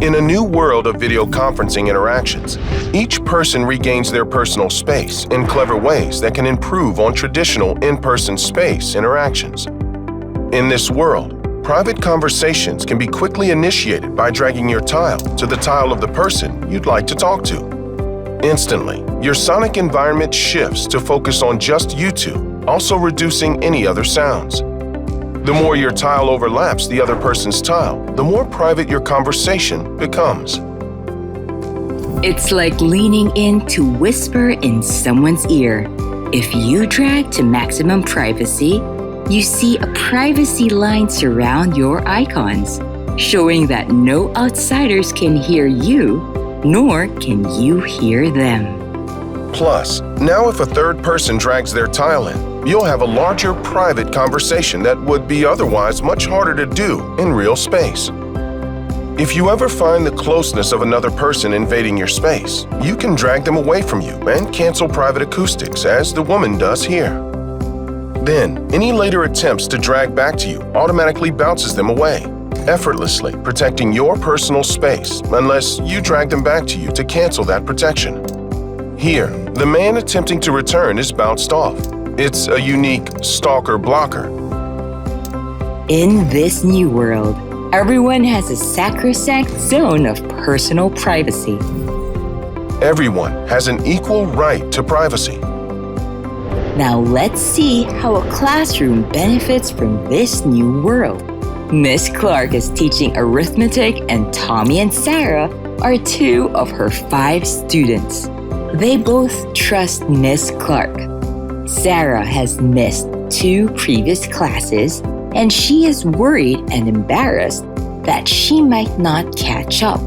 In a new world of video conferencing interactions, each person regains their personal space in clever ways that can improve on traditional in-person space interactions. In this world, private conversations can be quickly initiated by dragging your tile to the tile of the person you'd like to talk to. Instantly, your sonic environment shifts to focus on just you two, also reducing any other sounds. The more your tile overlaps the other person's tile, the more private your conversation becomes. It's like leaning in to whisper in someone's ear. If you drag to maximum privacy, you see a privacy line surround your icons, showing that no outsiders can hear you, nor can you hear them. Plus, now if a third person drags their tile in, you'll have a larger private conversation that would be otherwise much harder to do in real space. If you ever find the closeness of another person invading your space, you can drag them away from you and cancel private acoustics as the woman does here. Then, any later attempts to drag back to you automatically bounces them away, effortlessly protecting your personal space unless you drag them back to you to cancel that protection. Here, the man attempting to return is bounced off. It's a unique stalker blocker. In this new world, everyone has a sacrosanct zone of personal privacy. Everyone has an equal right to privacy. Now let's see how a classroom benefits from this new world. Miss Clark is teaching arithmetic and Tommy and Sarah are 2 of her 5 students. They both trust Miss Clark. Sarah has missed 2 previous classes and she is worried and embarrassed that she might not catch up.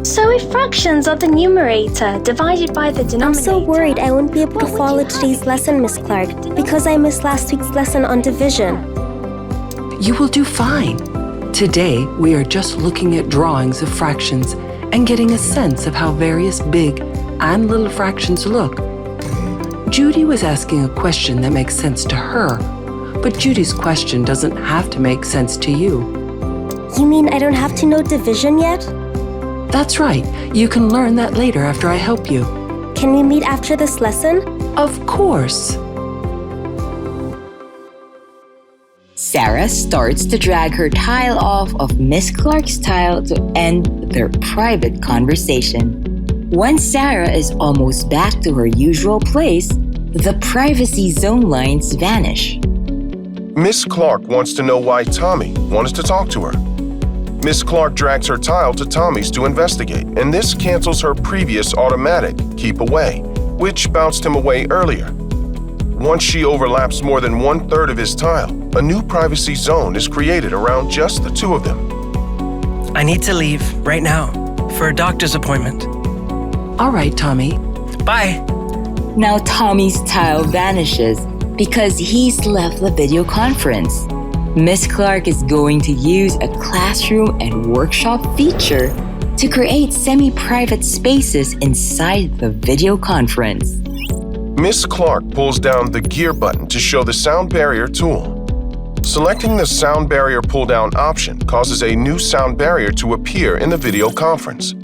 So if fractions are the numerator divided by the denominator... I'm so worried I won't be able to follow today's lesson, Miss Clark, because I missed last week's lesson on division. You will do fine. Today, we are just looking at drawings of fractions and getting a sense of how various big and little fractions look. Judy was asking a question that makes sense to her, but Judy's question doesn't have to make sense to you. You mean I don't have to know division yet? That's right. You can learn that later after I help you. Can we meet after this lesson? Of course. Sarah starts to drag her tile off of Miss Clark's tile to end their private conversation. Once Sarah is almost back to her usual place, the privacy zone lines vanish. Miss Clark wants to know why Tommy wanted to talk to her. Miss Clark drags her tile to Tommy's to investigate, and this cancels her previous automatic keep away, which bounced him away earlier. Once she overlaps more than 1/3 of his tile, a new privacy zone is created around just the 2 of them. I need to leave right now for a doctor's appointment. All right, Tommy. Bye. Now Tommy's tile vanishes because he's left the video conference. Miss Clark is going to use a classroom and workshop feature to create semi-private spaces inside the video conference. Miss Clark pulls down the gear button to show the sound barrier tool. Selecting the sound barrier pull-down option causes a new sound barrier to appear in the video conference.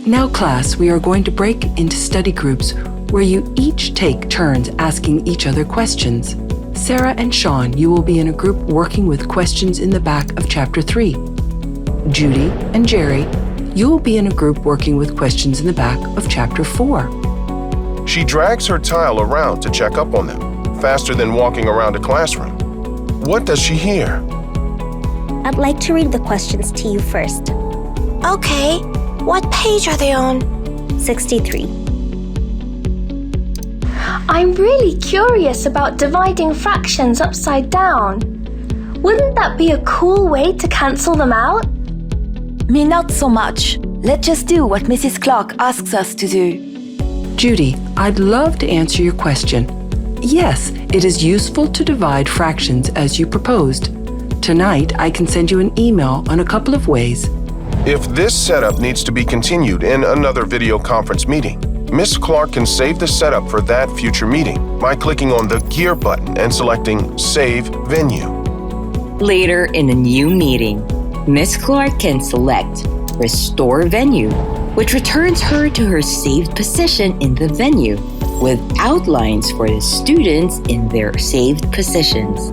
Now, class, we are going to break into study groups where you each take turns asking each other questions. Sarah and Sean, you will be in a group working with questions in the back of Chapter 3. Judy and Jerry, you will be in a group working with questions in the back of Chapter 4. She drags her tile around to check up on them, faster than walking around a classroom. What does she hear? I'd like to read the questions to you first. Okay, what page are they on? 63. I'm really curious about dividing fractions upside down. Wouldn't that be a cool way to cancel them out? Me not so much. Let's just do what Mrs. Clark asks us to do. Judy, I'd love to answer your question. Yes, it is useful to divide fractions as you proposed. Tonight, I can send you an email on a couple of ways. If this setup needs to be continued in another video conference meeting, Miss Clark can save the setup for that future meeting by clicking on the gear button and selecting Save Venue. Later in a new meeting, Miss Clark can select Restore Venue, which returns her to her saved position in the venue, with outlines for the students in their saved positions.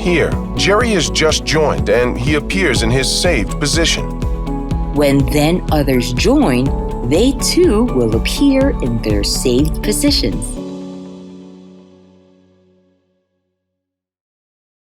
Here, Jerry has just joined and he appears in his saved position. When then others join, they too will appear in their saved positions.